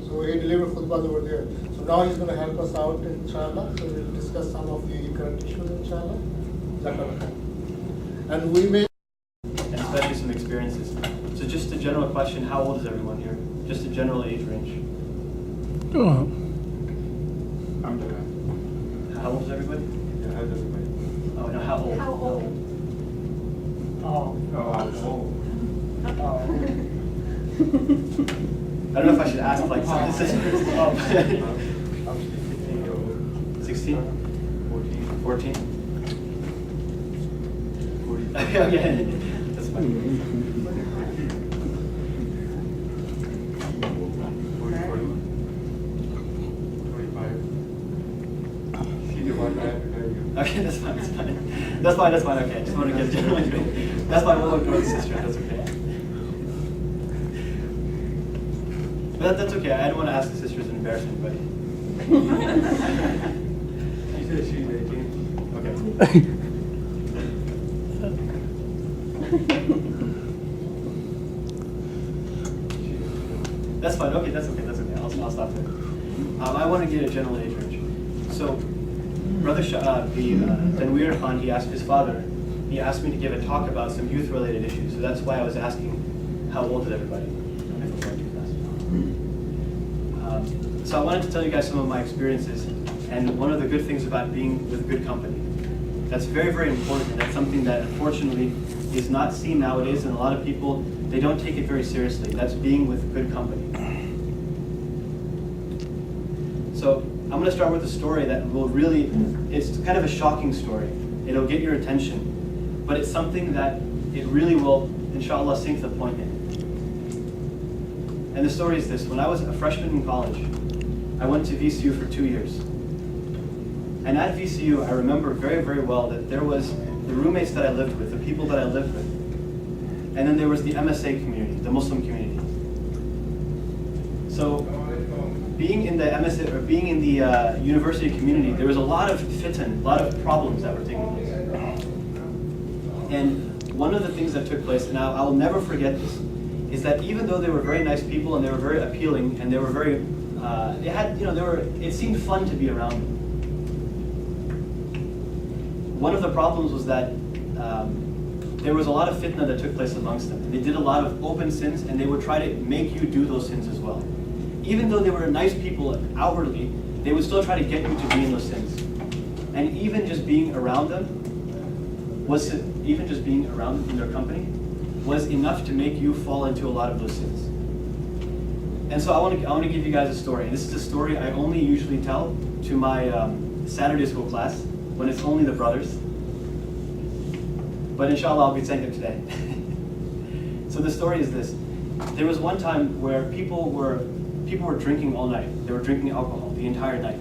So he delivered khutbahs over there. So now he's going to help us out, inshallah. So we'll discuss some of the current issues, inshallah. And we may. And especially some experiences. So just a general question, how old is everyone here? Just a general age range. Oh. I'm done. How old is everybody? Yeah, how's everybody? Oh, no, how old? How old? Oh, I was old. I don't know if I should ask like some of the sisters. I'm 16 years old. 16? 14. 14? 40. Okay, that's fine. 40, 25. See the one right behind you. Okay, that's fine, that's fine. That's fine, okay. I just want to get general information. That's fine, we'll ignore the sister, that's okay. But that's okay, I don't want to ask the sisters and embarrass anybody. She said she's 18. Okay. That's fine, okay, that's okay. I'll stop there. I want to get a general age range. So, Brother Tanweer Khan, he asked his father, he asked me to give a talk about some youth-related issues. So that's why I was asking, how old is everybody? So I wanted to tell you guys some of my experiences and one of the good things about being with good company. That's very, very important. That's something that unfortunately is not seen nowadays, and a lot of people, they don't take it very seriously. That's being with good company. So I'm going to start with a story that will really, it's kind of a shocking story. It'll get your attention, but it's something that it really will, inshallah, sink the point in. And the story is this: when I was a freshman in college, I went to VCU for 2 years. And at VCU, I remember very, very well that there was the roommates that I lived with, the people that I lived with, and then there was the MSA community, the Muslim community. So being in the MSA, or being in the university community, there was a lot of fitan, a lot of problems that were taking place. And one of the things that took place, and I'll never forget this, is that even though they were very nice people and they were very appealing and they were very, they had, it seemed fun to be around them. One of the problems was that there was a lot of fitna that took place amongst them. And they did a lot of open sins, and they would try to make you do those sins as well. Even though they were nice people outwardly, they would still try to get you to be in those sins. And even just being around them in their company was enough to make you fall into a lot of those sins. And so I want to give you guys a story. And this is a story I only usually tell to my Saturday school class when it's only the brothers. But inshallah, I'll be saying it today. So the story is this: there was one time where people were drinking all night. They were drinking alcohol the entire night.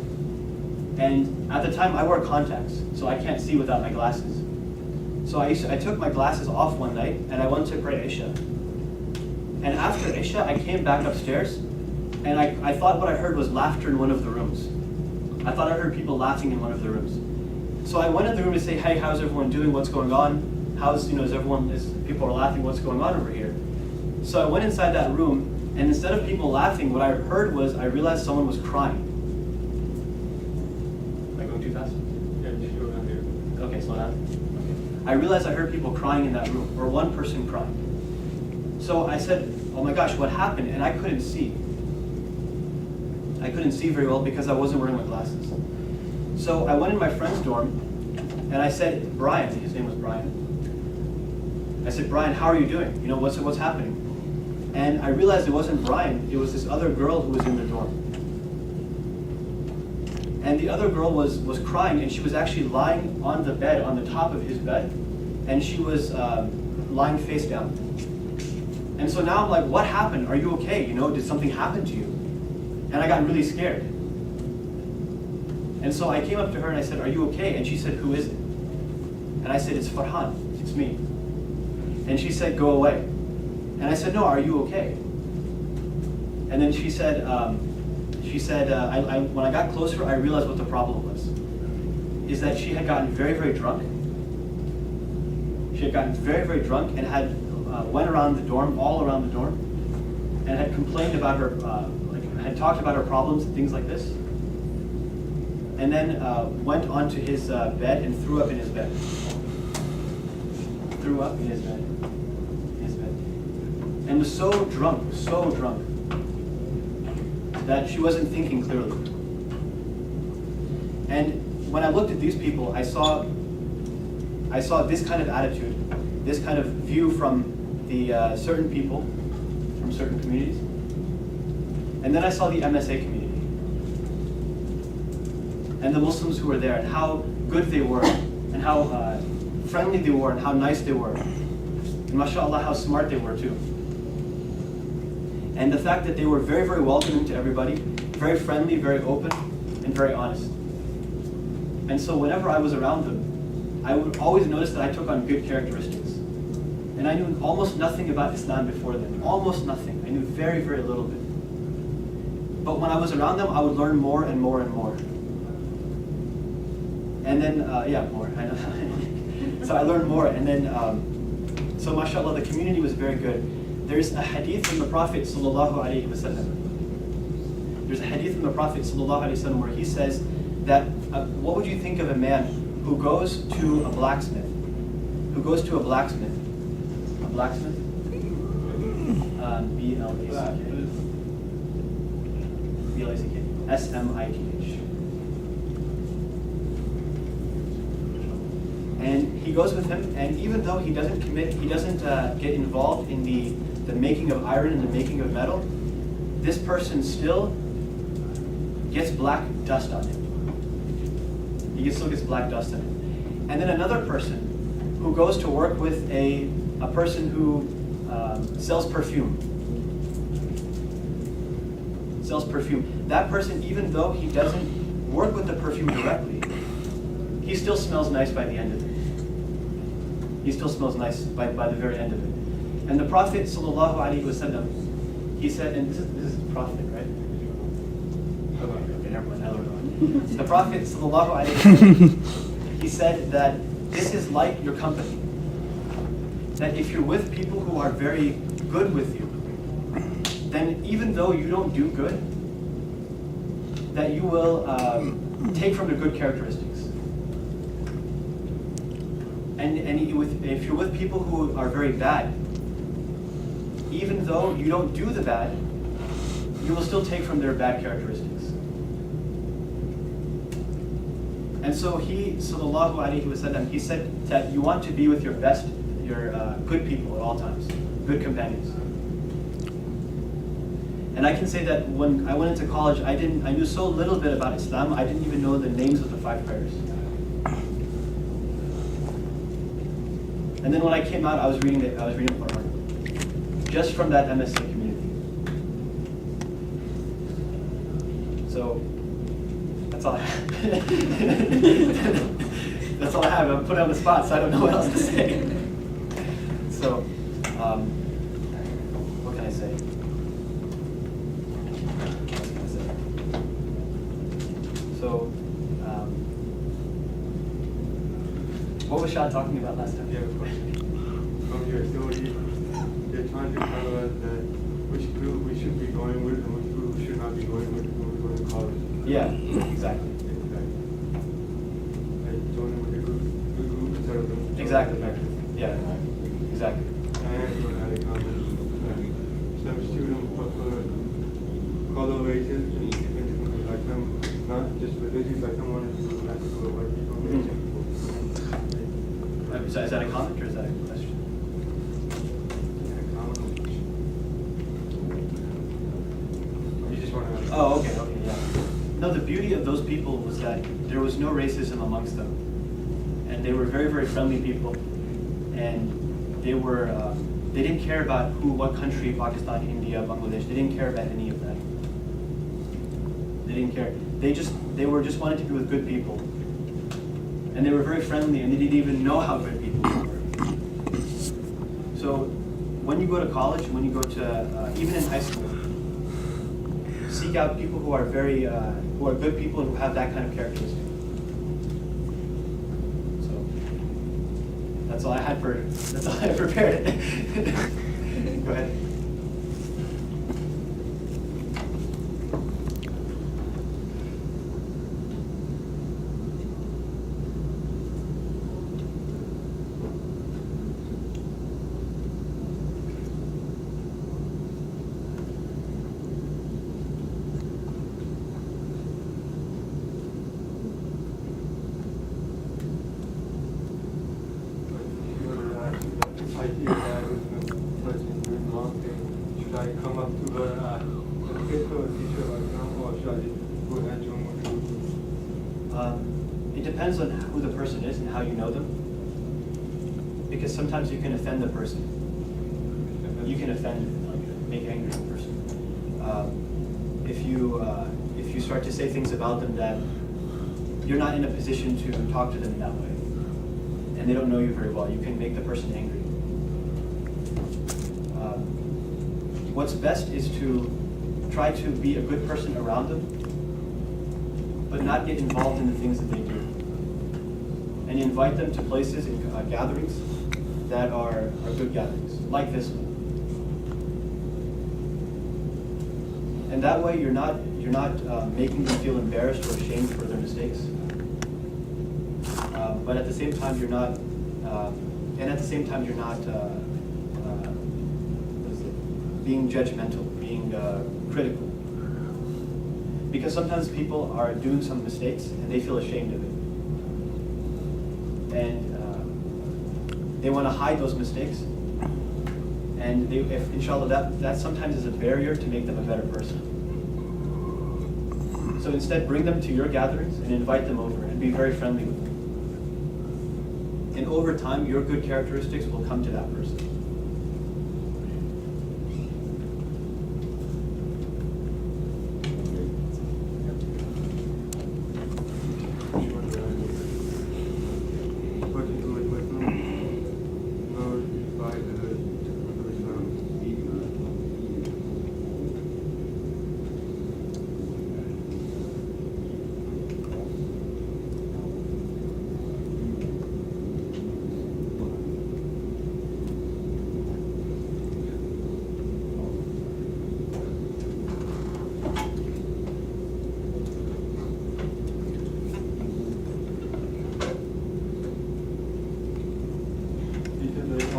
And at the time, I wear contacts, so I can't see without my glasses. So I took my glasses off one night, and I went to pray Isha. And after Isha, I came back upstairs, and I thought what I heard was laughter in one of the rooms. I thought I heard people laughing in one of the rooms. So I went in the room to say, hey, how's everyone doing? What's going on? People are laughing, what's going on over here? So I went inside that room, and instead of people laughing, what I heard was, I realized someone was crying. Am I going too fast? Yeah, slow down here. Okay, slow down. Okay. I realized I heard people crying in that room, or one person crying. So I said, oh my gosh, what happened? And I couldn't see. I couldn't see very well because I wasn't wearing my glasses. So I went in my friend's dorm, and I said, Brian, his name was Brian. I said, Brian, how are you doing? What's happening? And I realized it wasn't Brian, it was this other girl who was in the dorm. And the other girl was crying, and she was actually lying on the bed, on the top of his bed, and she was lying face down. And so now I'm like, what happened? Are you okay? Did something happen to you? And I got really scared. And so I came up to her and I said, are you okay? And she said, who is it? And I said, it's Farhan, it's me. And she said, go away. And I said, no, are you okay? And then she said, when I got closer, I realized what the problem was. Is that she had gotten very, very drunk. She had gotten very, very drunk and had went around the dorm, all around the dorm, and had complained about her had talked about her problems and things like this, and then went onto his bed and threw up in his bed. Threw up in his bed. And was so drunk, that she wasn't thinking clearly. And when I looked at these people, I saw this kind of attitude, this kind of view from the certain people, from certain communities. And then I saw the MSA community and the Muslims who were there, and how good they were, and how friendly they were, and how nice they were. And mashallah, how smart they were too. And the fact that they were very, very welcoming to everybody, very friendly, very open, and very honest. And so whenever I was around them, I would always notice that I took on good characteristics. And I knew almost nothing about Islam before then. Almost nothing. I knew very, very little bit. But when I was around them, I would learn more and more and more. And then, more. I know. So I learned more. And then, so mashallah, the community was very good. There's a hadith from the Prophet sallallahu alaihi wasallam. There's a hadith from the Prophet sallallahu alaihi wasallam where he says that, what would you think of a man who goes to a blacksmith? A blacksmith? B-L-A-C-K. S-M-I-T-H. And he goes with him, and even though he doesn't get involved in the making of iron and the making of metal, this person still gets black dust on him. He still gets black dust on him. And then another person who goes to work with a person who sells perfume. That person, even though he doesn't work with the perfume directly, he still smells nice by the end of it. He still smells nice by the very end of it. And the Prophet sallallahu alaihi wasallam, he said, and this is the Prophet, right? Okay, never mind, I learned. The Prophet sallallahu alaihi wasallam, he said that this is like your company. That if you're with people who are very good with you, then even though you don't do good, that you will take from their good characteristics. And if you're with people who are very bad, even though you don't do the bad, you will still take from their bad characteristics. And so he, sallallahu alaihi wasallam, he said that you want to be with your good people at all times, good companions. And I can say that when I went into college, I knew so little bit about Islam, I didn't even know the names of the 5 prayers. And then when I came out, I was reading Quran, just from that MSA community. So that's all I have. That's all I have. I'm put on the spot, so I don't know what else to say. So, what can I say? So, what was Shah talking about last time? Yeah, of course. From your story, they're trying to tell us that which group we should be going with and which group we should not be going with when we go to college. Yeah, exactly. Like joining with the good group instead of them. Exactly. Yeah, exactly. And you had a comment. Some students color races and different like some not just religious, like someone who has to go to white people, Asian people. Is that a comment or is that a question? You just want to. Oh, okay, yeah. No, the beauty of those people was that there was no racism amongst them, and they were very, very friendly people, and they didn't care about what country, Pakistan, India, Bangladesh. They didn't care about any of that. They didn't care. They just wanted to be with good people. And they were very friendly, and they didn't even know how good people were. So when you go to college, when you go to, even in high school, seek out people who are who are good people and who have that kind of characteristic. So that's all I had prepared. Go ahead. I feel that if the person is doing wrong thing, should I come up to her and ask, okay, so teacher, or should I just go ahead and show them what to do? It depends on who the person is and how you know them. Because sometimes you can offend the person. You can offend, like, make angry the person. If you start to say things about them that you're not in a position to talk to them in that way, and they don't know you very well, you can make the person angry. What's best is to try to be a good person around them, but not get involved in the things that they do. And invite them to places and gatherings that are good gatherings, like this one. And that way you're not making them feel embarrassed or ashamed for their mistakes. But at the same time you're not, being judgmental, being critical. Because sometimes people are doing some mistakes and they feel ashamed of it. And they want to hide those mistakes. And if inshallah, that sometimes is a barrier to make them a better person. So instead, bring them to your gatherings and invite them over and be very friendly with them. And over time, your good characteristics will come to that person.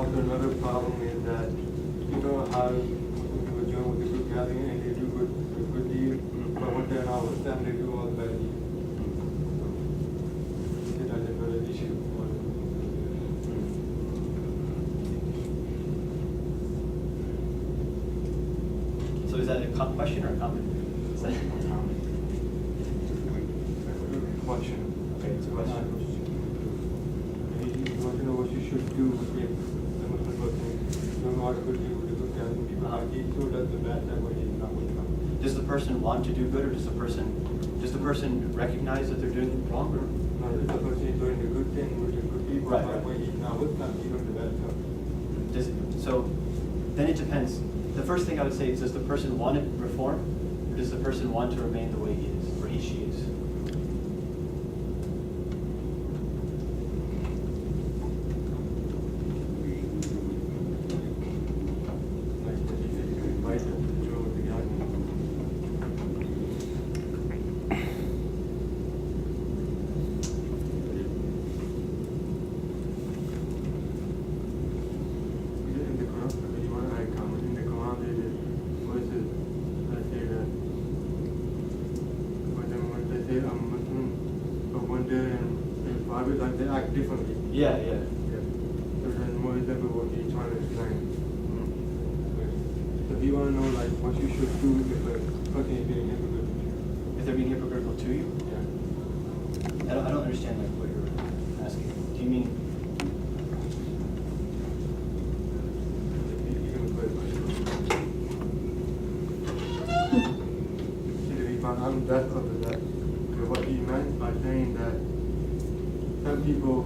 Another problem is that you know how people join with the group gathering and they do good deeds, but when they're not with them, they do all the bad deeds. That's another issue. So is that a question or a comment? Is that Question. Okay, it's a question. You want to know what you should do with it. Does the person want to do good, or does the person recognize that they're doing wrong? Or? No, the person is doing the good thing with the good people, Right, but right. when he's not with them, he's doing the bad stuff. So then it depends. The first thing I would say is, does the person want to reform, or does the person want to remain the way he is, or she is? Like they act differently. Yeah. So then more is ever what you're trying to explain. So if you want to know like what you should do if a person is being hypocritical to you. If they're being hypocritical to you? Yeah. I don't understand like what you're asking. Do you mean? I'm that of that. So what he meant by saying that some people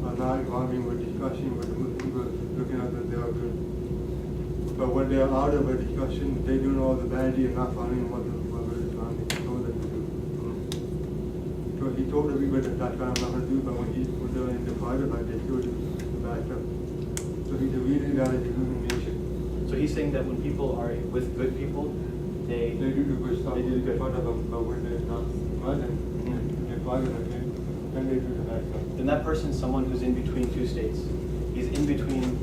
are not involving with discussion with the Muslim people looking at that they are good. But when they are out of a discussion, they do all the bad deeds and not following what the Islam told them to do. So he told the people that that's what I'm not going to do, but when they're in the private life, they still do the bad stuff. So he's really that is illumination. So he's saying that when people are with good people, they They do the good stuff. They do the good. Front of them, but when they're not Muslim, they're private life, then they do the bad stuff. Then that person's someone who's in between two states. He's in between,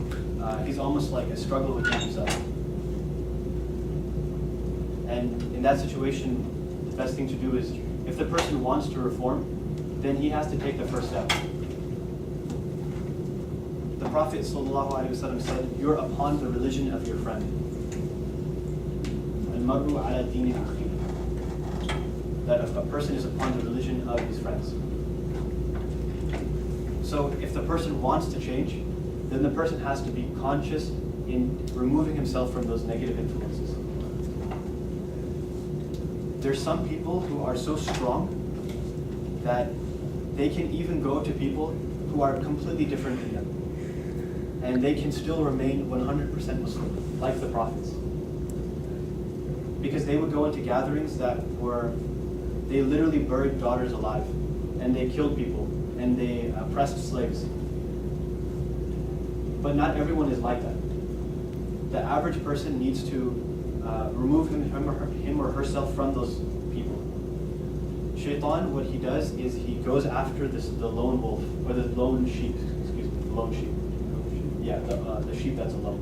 he's almost like a struggle within himself. And in that situation, the best thing to do is, if the person wants to reform, then he has to take the first step. The Prophet ﷺ said, you're upon the religion of your friend. Al-mar'u ala dini akhihi. That a person is upon the religion of his friends. So if the person wants to change, then the person has to be conscious in removing himself from those negative influences. There's some people who are so strong that they can even go to people who are completely different than them. And they can still remain 100% Muslim, like the prophets. Because they would go into gatherings they literally buried daughters alive, and they killed people, and they oppressed slaves. But not everyone is like that. The average person needs to remove him or herself from those people. Shaitan, what he does is he goes after the lone wolf, or the lone sheep, excuse me, the lone sheep. Yeah, the sheep that's alone.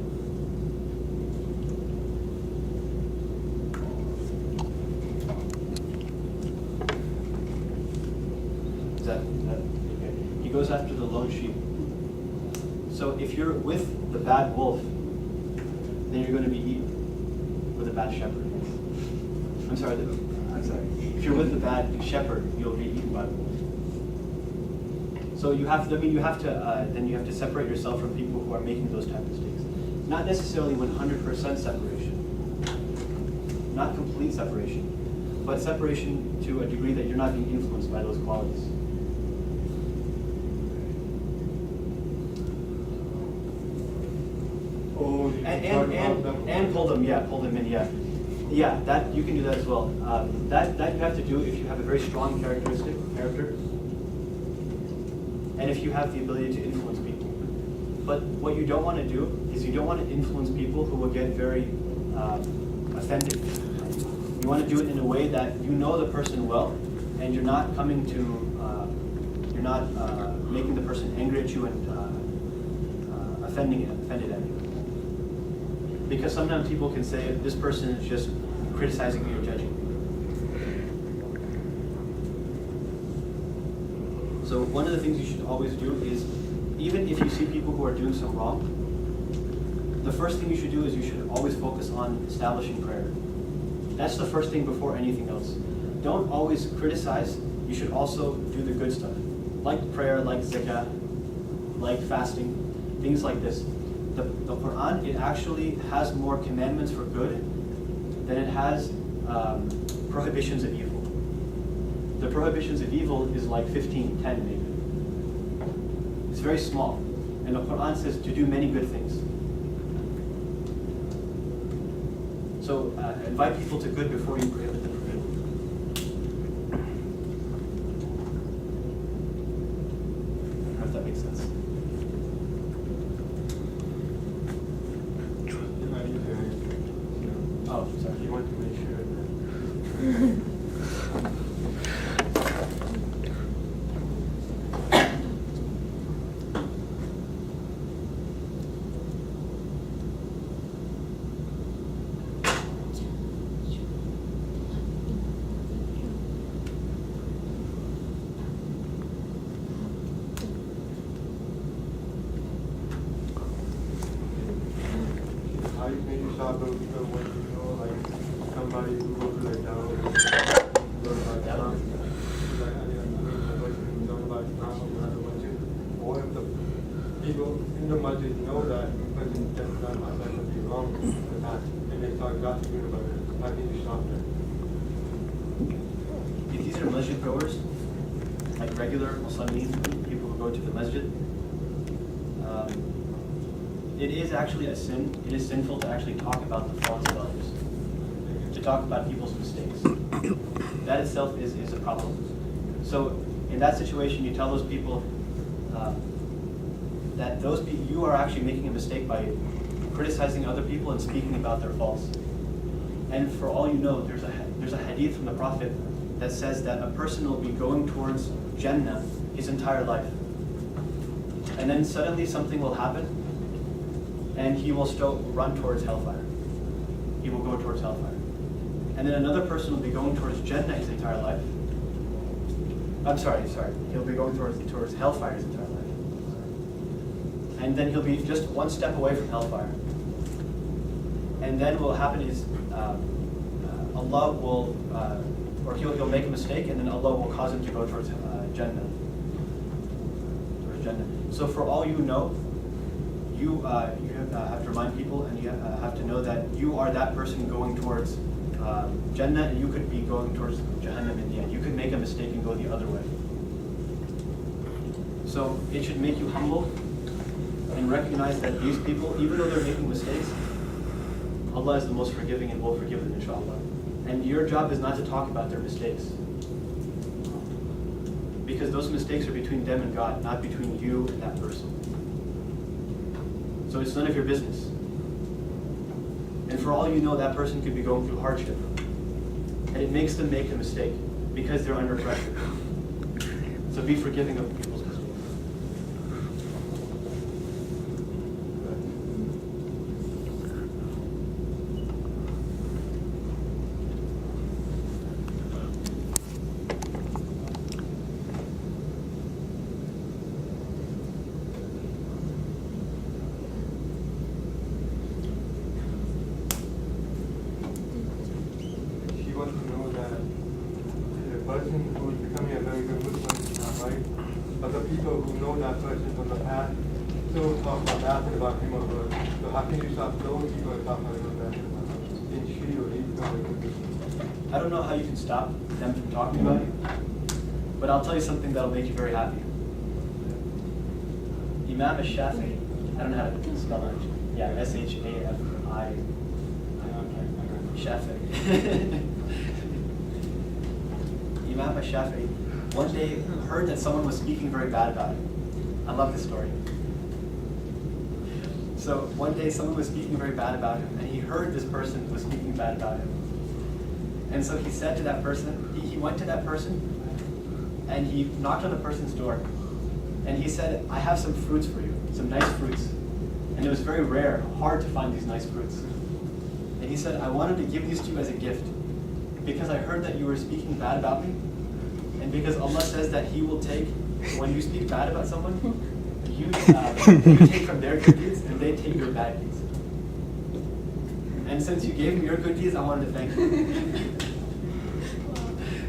Is that okay? He goes after the lone sheep. So if you're with the bad wolf, then you're going to be eaten with a bad shepherd. I'm sorry. If you're with the bad shepherd, you'll be eaten by the wolf. So you have to separate yourself from people who are making those type of mistakes. Not necessarily 100% separation, not complete separation, but separation to a degree that you're not being influenced by those qualities. And pull them in, yeah. That you can do that as well. That you have to do if you have a very strong character, and if you have the ability to influence people. But what you don't want to do is you don't want to influence people who will get very offended. You want to do it in a way that you know the person well, and you're not coming to, you're not making the person angry at you and offended at you. Because sometimes people can say, this person is just criticizing me or judging me. So one of the things you should always do is, even if you see people who are doing some wrong, the first thing you should do is you should always focus on establishing prayer. That's the first thing before anything else. Don't always criticize, you should also do the good stuff. Like prayer, like zakah, like fasting, things like this. The Quran, it actually has more commandments for good than it has prohibitions of evil. The prohibitions of evil is like 15, 10 maybe. It's very small. And the Quran says to do many good things. So invite people to good before you prohibit them from evil. I don't know if that makes sense. Oh, sorry. You want to make sure that how you can you stop those people when you know like somebody who goes to like down or if the people in the masjid know that person that's not outside would be wrong or not, and they start gossiping about it, how can you stop that? If these are masjid goers, like regular Muslimin, people who go to the masjid, it is actually a sin. It is sinful to actually talk about the faults of others, to talk about people's mistakes. That itself is a problem. So in that situation, you tell those people that you are actually making a mistake by criticizing other people and speaking about their faults. And for all you know, there's a hadith from the Prophet that says that a person will be going towards Jannah his entire life. And then suddenly something will happen, and he will still run towards hellfire. He will go towards hellfire. And then another person will be going towards Jannah his entire life. I'm sorry. He'll be going towards hellfire his entire life. and then he'll be just one step away from hellfire. And then what will happen is Allah will, or he'll make a mistake, and then Allah will cause him to go towards Jannah. Towards Jannah. So for all you know, you have to remind people, and you have to know that you are that person going towards Jannah, and you could be going towards Jahannam in the end. You could make a mistake and go the other way. So it should make you humble and recognize that these people, even though they're making mistakes, Allah is the most forgiving and will forgive them, inshallah. And your job is not to talk about their mistakes. Because those mistakes are between them and God, not between you and that person. So it's none of your business. And for all you know, that person could be going through hardship. And it makes them make a mistake because they're under pressure. So be forgiving of people's mistakes. She wants to know that the person who is becoming a very good Muslim, right? Other people who know that person from the past still talk about bad about him or her. So how can you stop those people and talk about that? Can she or he become a good Muslim? I don't know how you can stop them from talking about you, but I'll tell you something that'll make you very happy. Imam al-Shafi'i, I don't know how to spell it. Yeah, S-H-A-F-I. Shafi'i. Imam al-Shafi'i one day heard that someone was speaking very bad about him. I love this story. So one day someone was speaking very bad about him, and he heard this person was speaking bad about him. And so he said to that person, he went to that person, and he knocked on the person's door. And he said, I have some fruits for you, some nice fruits. And it was very rare, hard to find these nice fruits. And he said, I wanted to give these to you as a gift, because I heard that you were speaking bad about me, and because Allah says that He will take, when you speak bad about someone, you take from their good deeds, and they take your bad deeds. And since you gave me your good deeds, I wanted to thank you.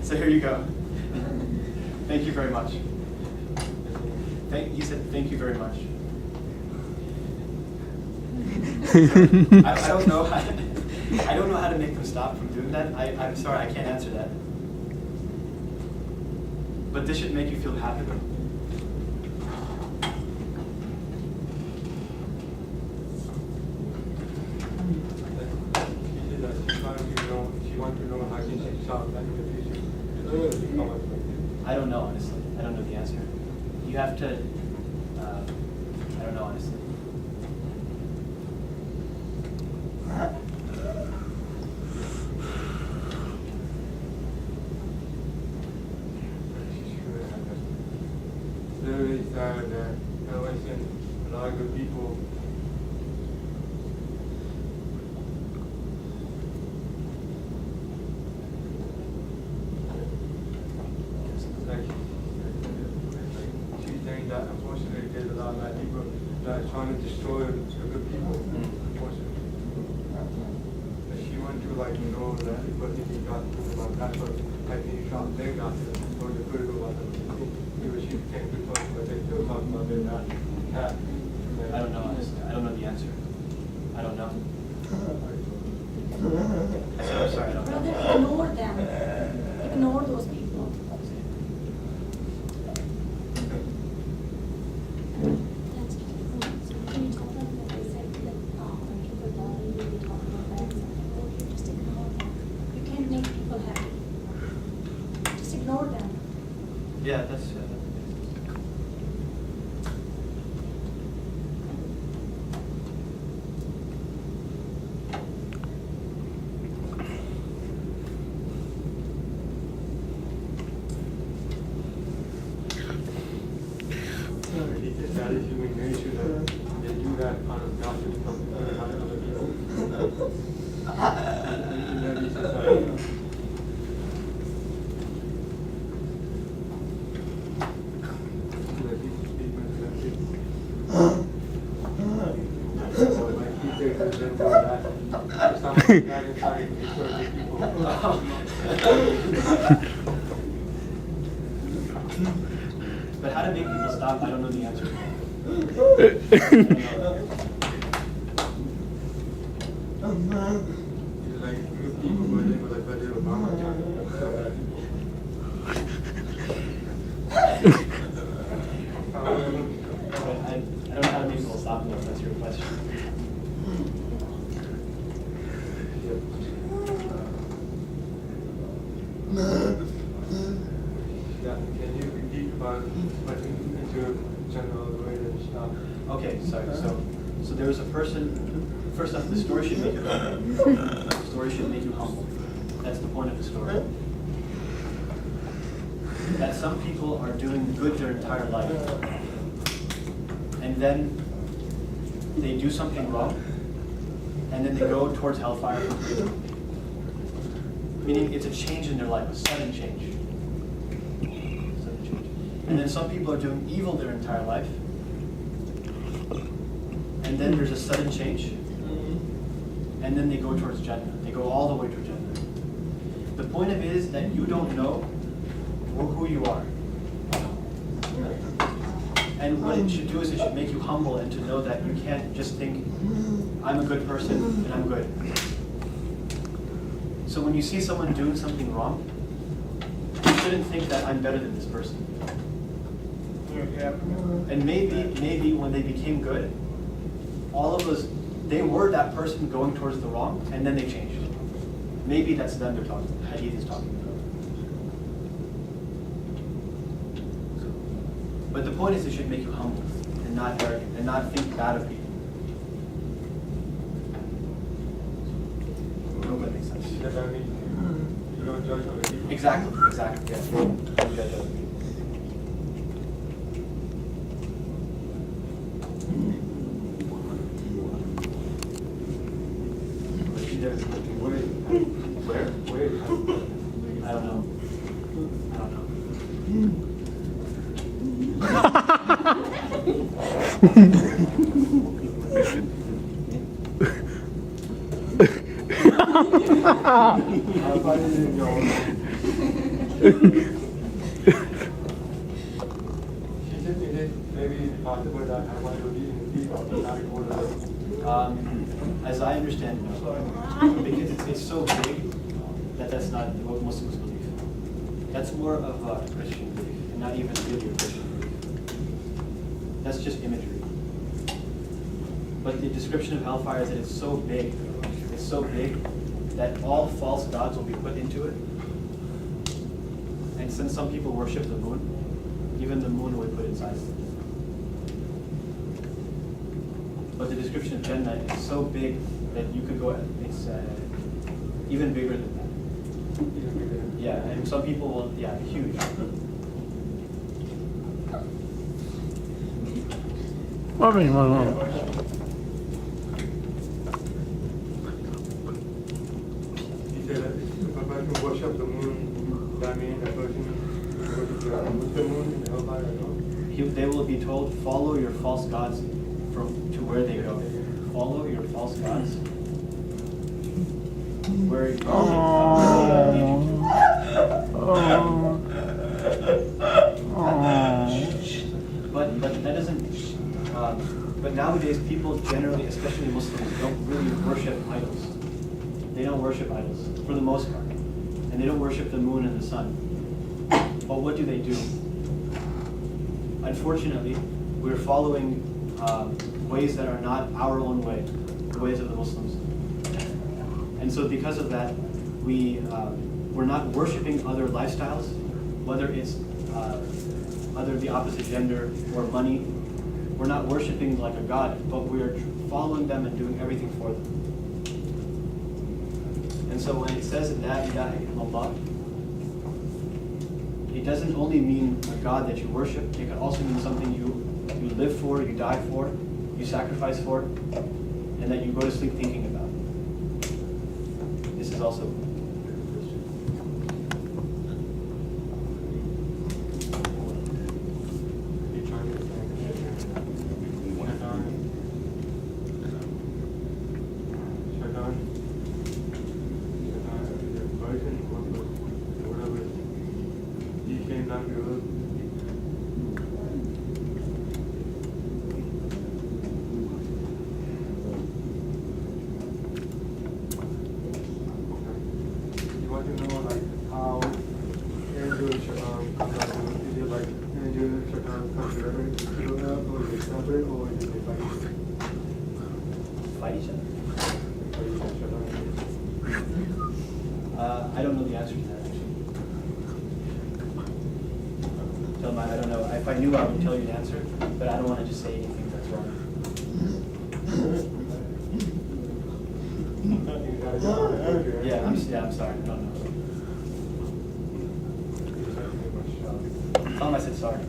So here you go. Thank you very much. He said, thank you very much. So, I don't know how I don't know how to make them stop from doing that. I'm sorry, I can't answer that. But this should make you feel happy. She wants to know how can she stop that in the future. I don't know, honestly. I don't know the answer. You have to, I don't know, honestly. It's really sad that a lot of good people she's saying that unfortunately there's a lot of bad people that are trying to destroy the good people, unfortunately. But she wants to know that what he got about that, but he shot their gossip or the good about them. She became good talk, but they still talk about their bad. I don't know, honestly. I don't know the answer. I don't know. I'm sorry, I don't know. Brother, ignore them. Ignore those people. That's can you tell them that I said that when people die, we talk about that? You just ignore them. You can't make people happy. Just ignore them. Yeah, that's He said that is human nature that they do that kind of gossip from other people. In every society. represent that. It's not like that inside to destroy the people. But how to make people stop, I don't know the answer. It's like good people, but they were like better Obama. I don't know how to make people stop them, if that's your question. Yeah, can you repeat about putting into general way and stuff? Okay, sorry. So there was a person. First off, the story should make you humble. The story should make you humble. That's the point of the story. That some people are doing good their entire life, and then they do something wrong, and then they go towards hellfire completely. Meaning it's a change in their life, a sudden change. Sudden change. And then some people are doing evil their entire life, and then there's a sudden change, and then they go towards Jannah. They go all the way to Jannah. The point of it is that you don't know who you are. And what it should do is it should make you humble and to know that you can't just think, I'm a good person and I'm good. So when you see someone doing something wrong, you shouldn't think that I'm better than this person. And maybe when they became good, all of us, they were that person going towards the wrong, and then they changed. Maybe that's them they're talking about. Hadith is talking about. But the point is it should make you humble and not arrogant and not think bad of people. I hope that makes sense. Does that mean you don't judge other people? Exactly, yeah. Don't judge other people. Where? I don't know. Maybe it's possible that I want to be in the people, not As I understand, no. Because it's so big that that's not what Muslims believe. That's more of a Christian belief, and not even really a Christian belief. That's just imagery. But the description of hellfire is that it's so big that all false gods will be put into it. And since some people worship the moon, even the moon will be put inside it. But the description of Jannah is so big that you could go, it's even bigger than that. Yeah, and some people will, huge. He said that if a person worship the moon, that means that person will with the moon in the hellfire, no? They will be told, follow your false gods to where they go. Follow your false gods. Where you But that doesn't. But nowadays, people generally, especially Muslims, don't really worship idols. They don't worship idols for the most part, and they don't worship the moon and the sun. But what do? Unfortunately, we're following ways that are not our own way, the ways of the Muslims. And so because of that, we're not worshiping other lifestyles, whether it's other the opposite gender or money. We're not worshiping like a god, but we're following them and doing everything for them. And so when it says La ilaha illallah, it doesn't only mean a God that you worship, it can also mean something you live for, you die for, you sacrifice for, and that you go to sleep thinking about. This is also non-believers. You want to know like how angel Shaitan comes out? Is it like angel Shaitan comes together to the earth, or is it separate, or is it like Fight each other. Shaitan? I don't know the answer to that actually. Tell him I don't know. If I knew, I would tell you the answer, but I don't want to just say anything that's wrong. Yeah, I'm sorry. I don't know. Tell him I said sorry.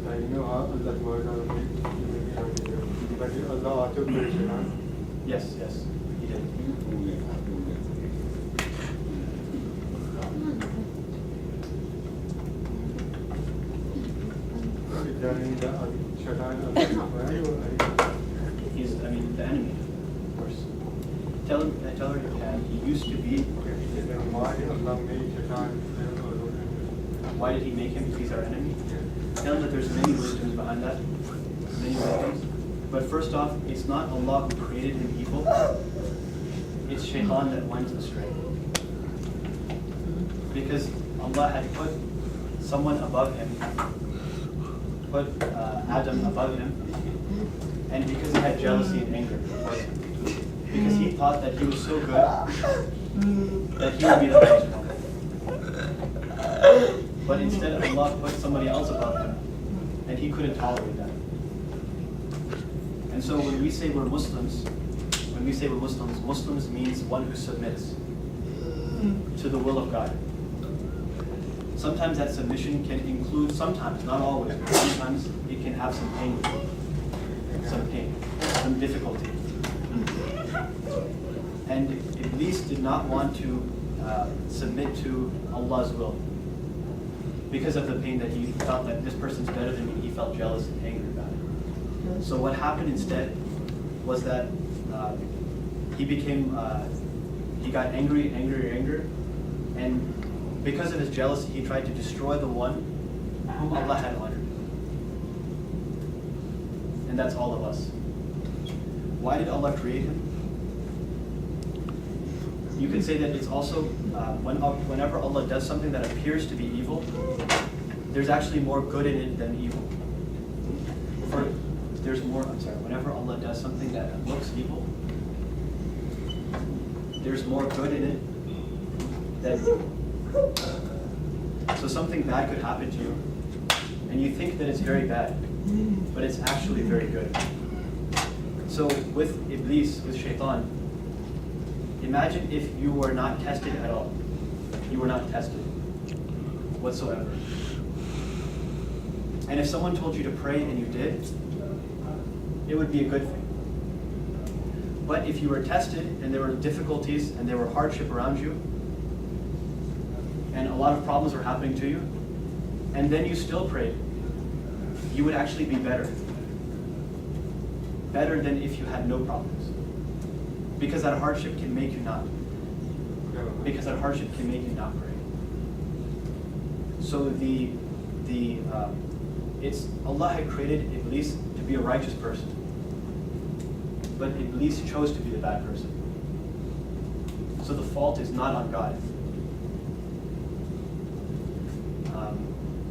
Or you mean like what kind of issue? Allah took the Shaitan. Yes, he did. Is that mean that Shaitan is the He's, the enemy, of course. Tell her he used to be. then why Allah made Shaitan? Why did he make him? Because he's our enemy. Tell him that there's many wisdoms behind that. Many wisdoms. But first off, it's not Allah who created him evil. It's Shaitan that went astray. Because Allah had put someone above him, put Adam above him, and because he had jealousy and anger towards him. Because he thought that he was so good that he would be the highest one. But instead Allah put somebody else above him, and he couldn't tolerate that. And so when we say we're Muslims, Muslims means one who submits to the will of God. Sometimes that submission can include, sometimes, not always, but sometimes it can have some pain, some difficulty. And Iblis did not want to submit to Allah's will because of the pain that he felt that this person's better than me. He felt jealous and angry about it. So what happened instead was that he got angry, and because of his jealousy, he tried to destroy the one whom Allah had honored. And that's all of us. Why did Allah create him? You can say that it's also, whenever Allah does something that appears to be evil, there's actually more good in it than evil. Whenever Allah does something that looks evil, there's more good in it than evil. So something bad could happen to you, and you think that it's very bad, but it's actually very good. So with Iblis, with Shaitan, imagine if you were not tested at all. You were not tested whatsoever. And if someone told you to pray and you did, it would be a good thing. But if you were tested and there were difficulties and there were hardship around you, and a lot of problems were happening to you, and then you still prayed, you would actually be better. Better than if you had no problems. Because that hardship can make you not. because that hardship can make you not pray. So it's Allah had created Iblis to be a righteous person, but Iblis chose to be the bad person. So the fault is not on God.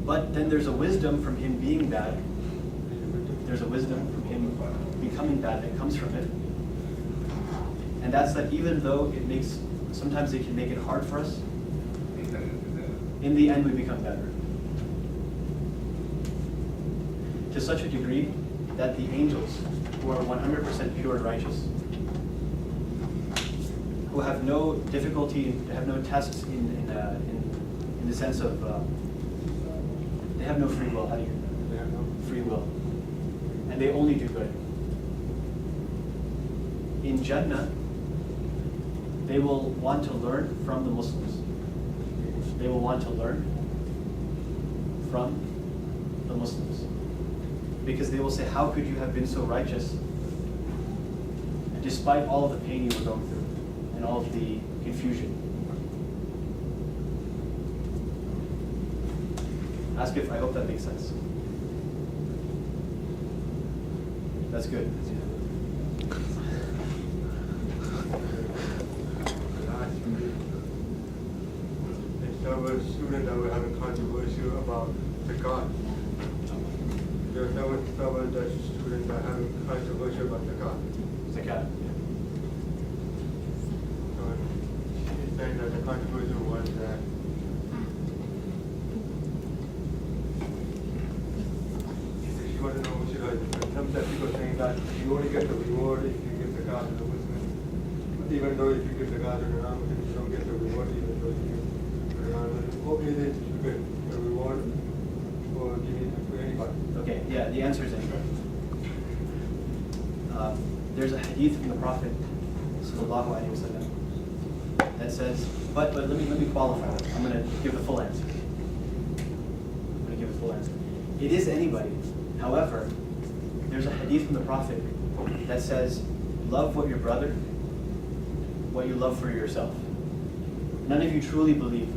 But then there's a wisdom from him being bad. There's a wisdom from him becoming bad that comes from it. And that's that even though sometimes it can make it hard for us, in the end we become better. To such a degree that the angels, who are 100% pure and righteous, who have no difficulty, have no tests in the sense of, they have no free will. How do you? They have no free will. And they only do good. In Jannah, they will want to learn from the Muslims. They will want to learn from the Muslims. Because they will say, how could you have been so righteous despite all of the pain you were going through and all of the confusion? I hope that makes sense. That's good. There was a student that were having controversy about the God. There was a student that having controversy about the God. Zakat. So he's saying that the controversy was that she wanted to know what she heard. Some people saying that you only get the reward if you give the God to the Muslim. But even though if you give the God to the non-Muslim, you don't get the reward even though you give the non-Muslim. What is it you get the reward for giving it to anybody? Okay, yeah, the answer is anybody. There's a hadith from the Prophet sallallahu alaihi wasallam that says, but let me qualify it. I'm going to give the full answer. It is anybody. However, there's a hadith from the Prophet that says, love what you love for yourself. None of you truly believe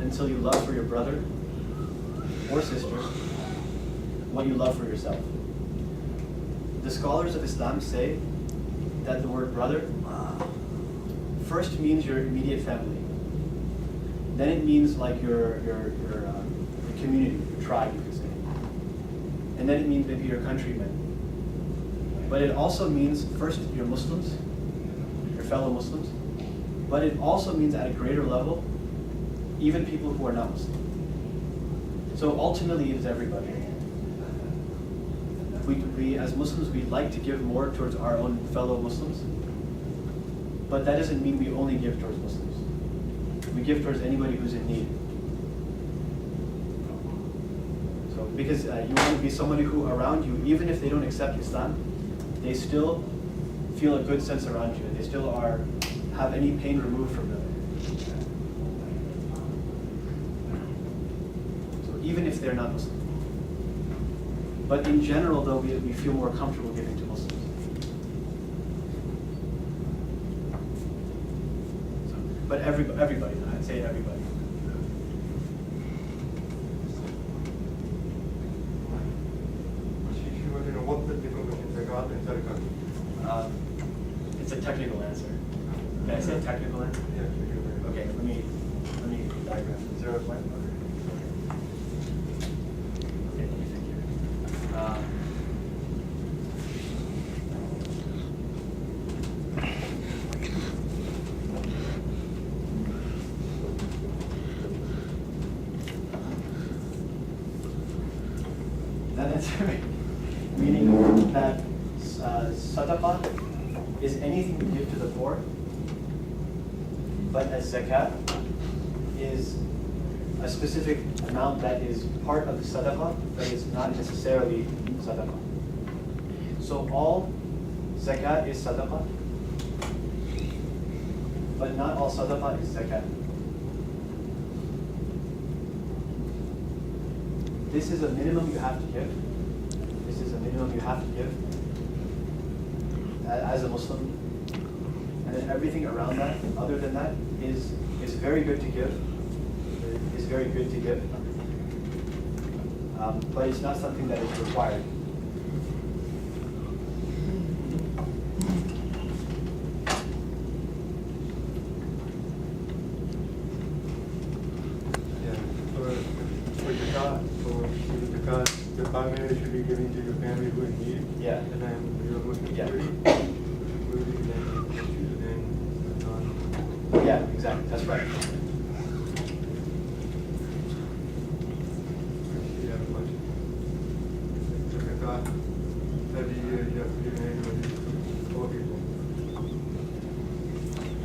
until you love for your brother or sister what you love for yourself. The scholars of Islam say that the word brother first means your immediate family. Then it means like your community, your tribe, you could say. And then it means maybe your countrymen. But it also means first your Muslims, your fellow Muslims. But it also means at a greater level, even people who are not Muslim. So ultimately it is everybody. We as Muslims, we like to give more towards our own fellow Muslims. But that doesn't mean we only give towards Muslims. We give towards anybody who's in need. So because you want to be somebody who around you, even if they don't accept Islam, they still feel a good sense around you, and they still have any pain removed from them. So even if they're not Muslim. But in general, though, we feel more comfortable giving to Muslims. So, but everybody, I'd say everybody. She wanted to know what's the difference between zakat and sadaqah. It's a technical answer. Can I say a technical answer? Yes, you can. Okay, let me diagram. Is there a plan? Okay, let me think here. That answer, meaning that sadaqah is anything you give to the poor, but as zakat is a specific amount that is part of the sadaqah, but is not necessarily sadaqah. So all zakat is sadaqah, but not all sadaqah is zakat. This is a minimum you have to give. This is a minimum you have to give as a Muslim. And then everything around that, other than that, is very good to give. Is very good to give. But it's not something that is required. Yeah, for zakat, the 5 minutes should be given to your family who in need. Yeah. And then your Muslim Yeah. community, then Yeah, exactly. That's right. you have a question. Zakat, every year you have to give an annual to 4 people.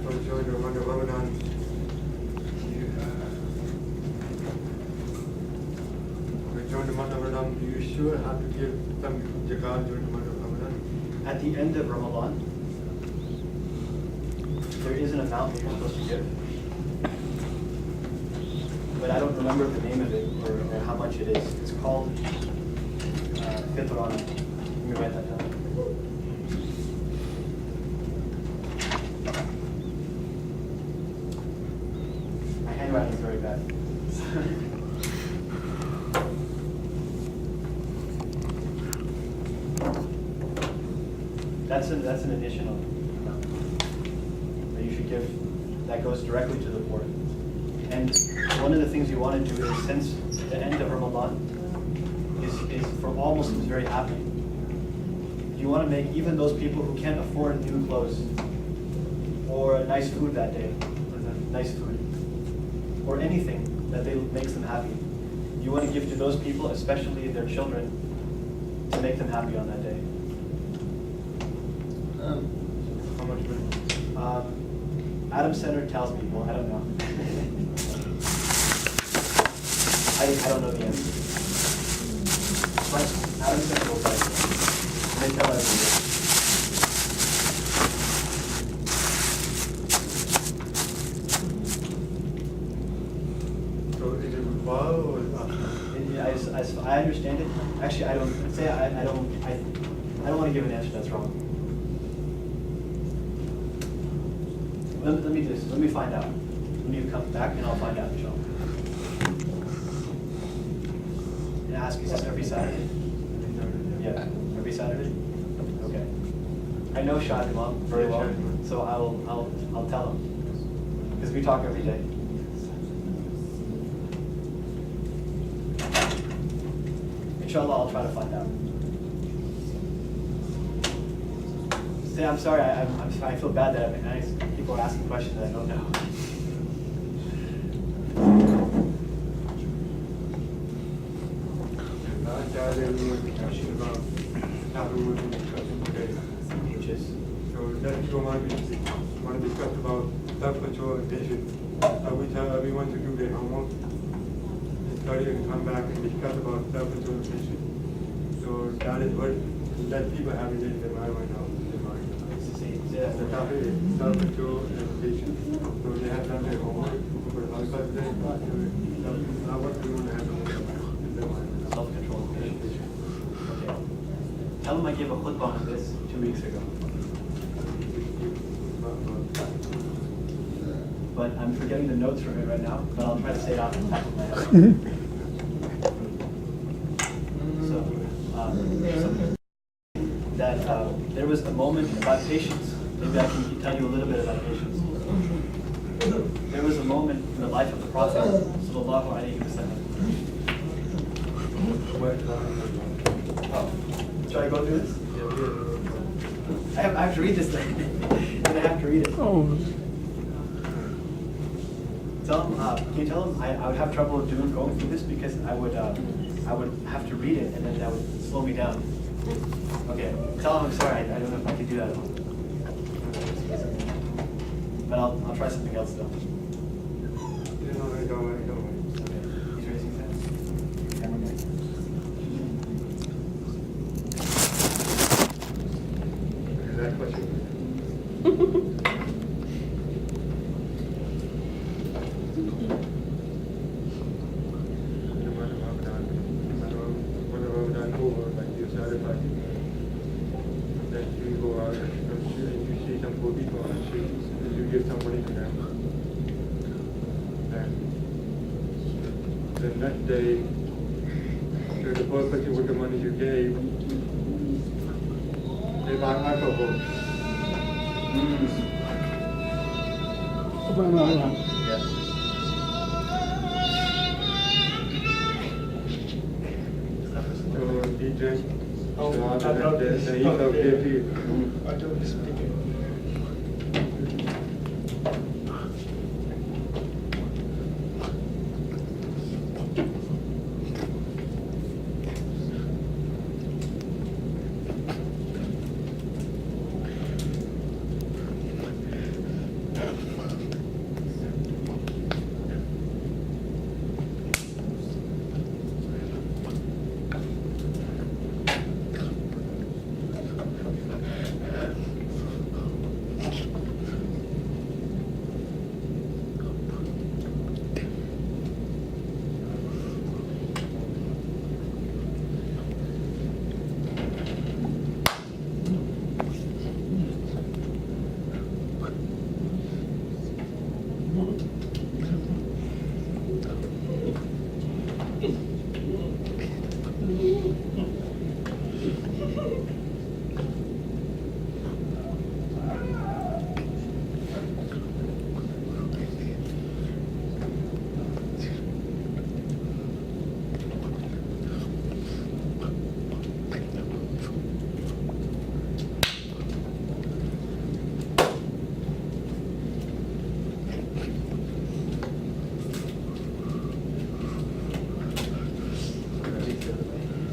So during the month of Ramadan, during the month of Ramadan, you sure have to give some zakat during the month of Ramadan. At the end of Ramadan, there is an amount that you're supposed to give. But I don't remember the name of it or how much it is. It's called Fitran. Let me write that down. My handwriting is very bad. That's an additional amount that you should give that goes directly to the poor. And one of the things you want to do is, since the end of Ramadan is for all Muslims very happy, you want to make even those people who can't afford new clothes or nice food that day, nice food, or anything that makes them happy. You want to give to those people, especially their children, to make them happy on that day. How much money? Adam Center tells me, well, I don't know. I don't know the answer. But Adam Center will tell you. They tell every year. So is it required or is it optional? As I understand it, actually, I don't want to give an answer that's wrong. Let me find out. When you come back, and I'll find out, Michelle. And ask, is this every Saturday? Yeah, every Saturday? Okay. I know Shah Imam very well, so I'll tell him. Because we talk every day. Inshallah, I'll try to find out. Say, I'm sorry, I feel bad that people are asking questions that I don't know. Last Saturday we were discussing about how we were discussing today. Peaches. So that people want to discuss about self-control and patience. We tell everyone to do their homework and study and come back and discuss about self-control and patience. So that is what that people have in their mind right now. The topic is self-control and patience. So they have done their homework for the last day. Now what do you want to have in their mind? Self-control. Okay. Tell them I gave a khutbah on this 2 weeks ago. But I'm forgetting the notes from it right now, but I'll try to say it off the top of my head. So there was a moment about patience. Maybe I can tell you a little bit about patience. There was a moment in the life of the Prophet, sallallahu alaihi wasallam. Oh, should I go through this? I have to read this thing. And I have to read it. Oh, Tell him, can you tell him I would have trouble going through this because I would have to read it and then that would slow me down. Okay, tell him I'm sorry. I don't know if I can do that at all. But I'll try something else though. Okay, he's raising his hand. That question. That you go out and you see some poor people on the issue, and you give some money to them. And the next day, the poor person with the money you gave, they buy alcohol. Yes. So he drank. Oh, So I after thought that, this- then he felt guilty. I don't speak it.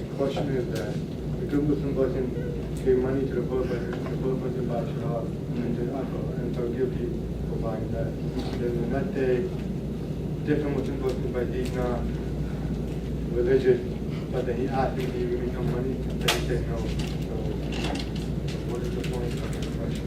The question is that the good Muslim person gave money to the poor person bought shahab and did alcohol and felt guilty for buying that. Then the next day, different Muslim person, but he's not religious, but then he asked him, do you give me some money? And he said no. So what is the point of the question?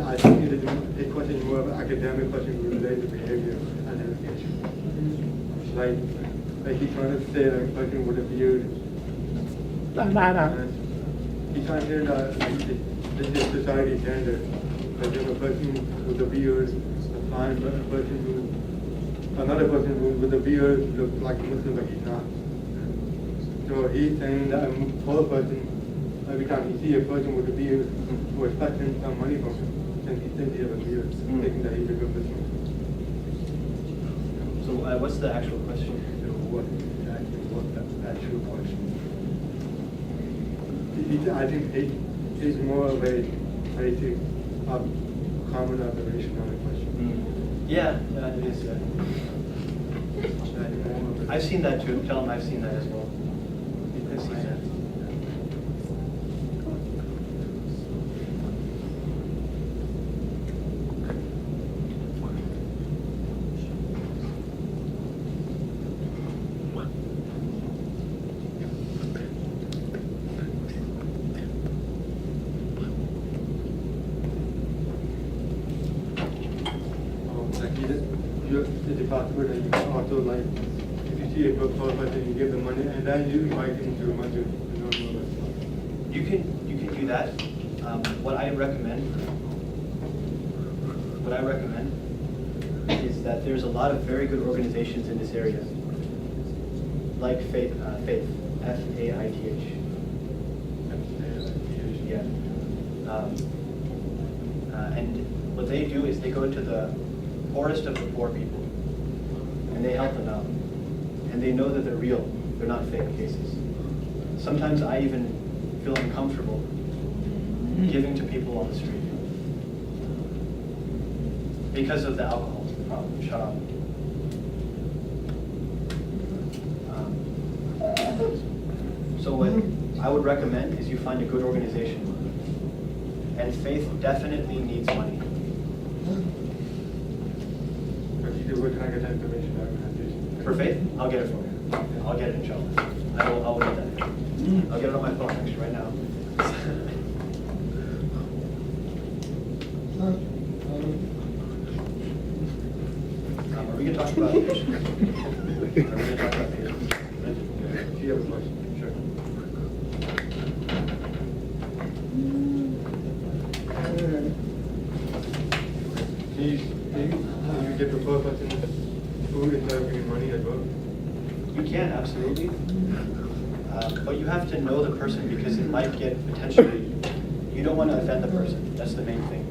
I think a question is more of an academic question related to behavior and education. Like he's trying to say like a person with a beard. He's trying to say that this is society standard. But then a person with a beard, another person with a beard looks like a Muslim, but he's not. So he's saying that a poor person, every time he sees a person with a beard who is expecting some money from him, and he thinks he has a beard, thinking that he's a good Muslim. So what's the actual question? So what the actual question? I think it's more of a basic, common observation on the question. Yeah, it is. I've seen that too. Tell him I've seen that as well. I've seen that. Is it possible that you can also, like, if you see a poor person, you give them money, and then you invite them to a masjid? You can do that. What I recommend is that there's a lot of very good organizations in this area, like Faith, F-A-I-T-H. Yeah. And what they do is they go to the poorest of the poor people, and they help them out. And they know that they're real, they're not fake cases. Sometimes I even feel uncomfortable giving to people on the street because of the alcohol problem. Shut up. So what I would recommend is you find a good organization. And Faith definitely needs money. Where can I get that information? Organization? For Faith, I'll get it for you. I'll get it, inshallah. I will get that. I'll get it on my phone actually right now. Are we going to talk about patience? Are we going to talk about patience? Do you have a question? Sure. you get the poor person food instead of giving money as well? You can, absolutely. But you have to know the person because it might get potentially, you don't want to offend the person. That's the main thing.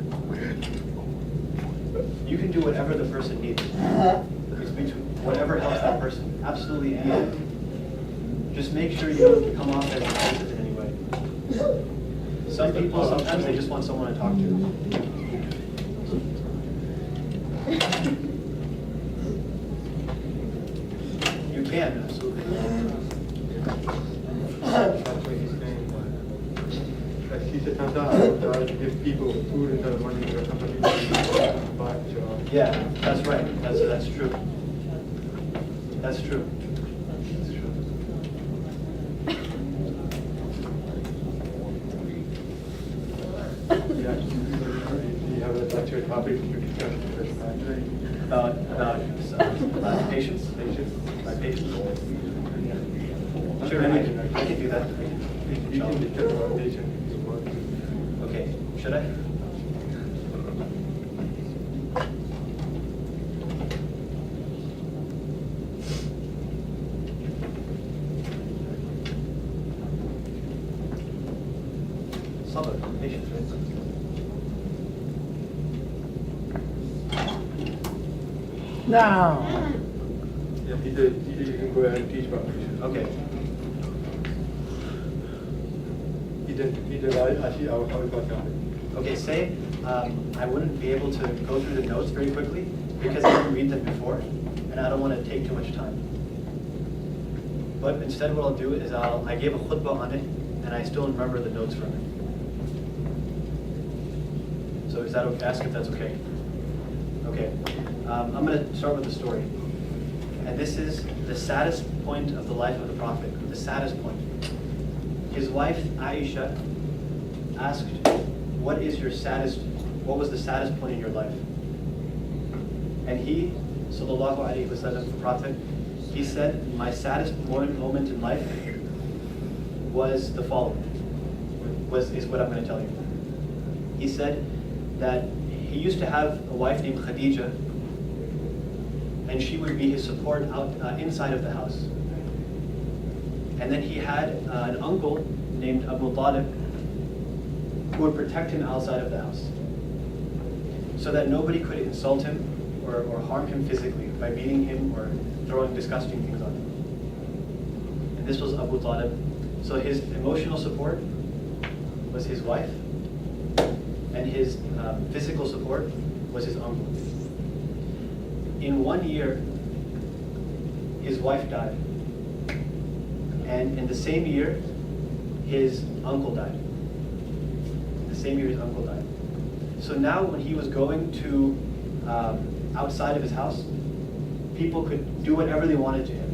You can do whatever the person needs. It's between whatever helps that person. Absolutely anything. Just make sure you don't come off as offensive in any way. Some people, sometimes they just want someone to talk to. You can, absolutely. That's what he's saying. Like he said, sometimes I would try to give people food instead of money because sometimes people buy a job. Yeah, that's right. That's true. That's true. That's true. Yeah, do you have a lecture topic to discuss this today? About patience. My patience. Sure, I can do that. You can discuss about patience if you want. Okay, should I? Sabr, patience, right? Now. Yeah, he said you can go ahead and teach about patience. Okay. He did I see how it got done. Okay, say I wouldn't be able to go through the notes very quickly because I didn't read them before, and I don't want to take too much time. But instead what I'll do is I gave a khutbah on it, and I still remember the notes from it. So is that okay? Ask if that's okay. Okay. I'm going to start with the story. And this is the saddest point of the life of the Prophet, the saddest point. His wife, Aisha, asked, what was the saddest point in your life? And he, sallallahu alaihi wasallam, the Prophet, he said, my saddest moment in life was the following, is what I'm going to tell you. He said that he used to have a wife named Khadija, and she would be his support inside of the house. And then he had an uncle named Abu Talib who would protect him outside of the house so that nobody could insult him or harm him physically by beating him or throwing disgusting things on him. And this was Abu Talib. So his emotional support was his wife, and his physical support was his uncle. In 1 year, his wife died. And in the same year, his uncle died. The same year his uncle died. So now when he was going to outside of his house, people could do whatever they wanted to him.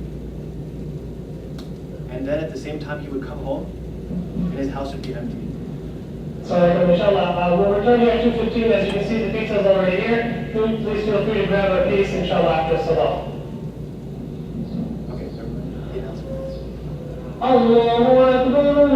And then at the same time he would come home and his house would be empty. So, inshallah, we'll return here at 2:15. As you can see, the pizza is already here. Please feel free to grab a piece, inshallah, after salah. Okay, so the announcement. Allahu Akbar.